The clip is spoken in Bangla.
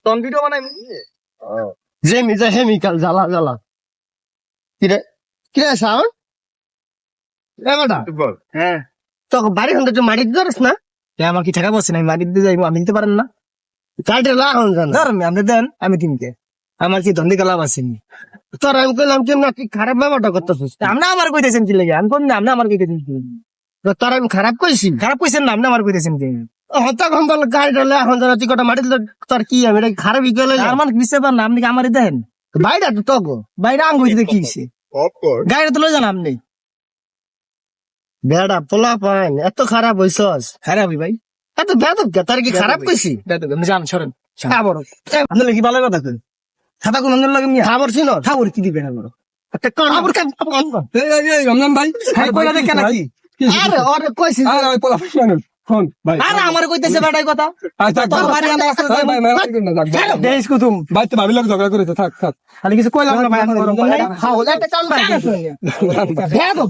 তখন ভিডিও বানাই যে মিজা হেমিক্যাল জ্বালা জ্বালা কিরে সাউন্ড বেটা হ্যাঁ তো বাড়ি হন তো মাটি দিতে পারিস না আমার কি টাকা বলছে না আমি বাড়ি দিতে যাইবো আমি দিতে পারেন না কাটে লাহন জানা ধরেন আপনি দেন আমি কিনতে আমার কি ধন্দি কালাম আসেনি তোর আমি কইলাম কেমন তুই খারাপ ব্যাপারটা করতেছিস আপনি আমার কইতেছেন কি লাগে আমি কোন আপনি আমার কইতেছেন কি তোর আমি খারাপ কইছি খারাপ কইছেন না আপনি আমার কইতেছেন কি তখন তো গাড়িটা লাহন জানা তুই কটা মাটি দিলে তোর কি আমি এটা খারাপই গেলে আর মানে বুঝতে পারেন না আপনি কি আমারই দেন বাইরে তো তগো বাইরে আঙ্গ হইতে কি হইছে গাড়িটা তো লই যান আপনি বেড়া পোলা পান এত খারাপ হইছস খারাপ ভাই এত বেদব কে তার কি খারাপ কইছি আপনি যান সরেন খাবার আপনার কি ভালো কথা কই খাতা কোন লাগে নিয়ে খাবার ছিল খাবার কি দিবেন আমার একটা কোন খাবার কেন রমজান ভাই হ্যাঁ কইলা দেখে নাকি আরে ওরে কইছি আর ওই পোলা মানুষ ফোন ভাই আরে আমার কইতেছে বেটাই কথা আচ্ছা তোর বাড়ি আন্দা আছে ভাই ভাই না যাক দেশ কুতুম ভাই তো ভাবিলাম ঝগড়া করেছে থাক থাক খালি কিছু কইলাম না ভাই খাও একটা কাম ভাই বেদব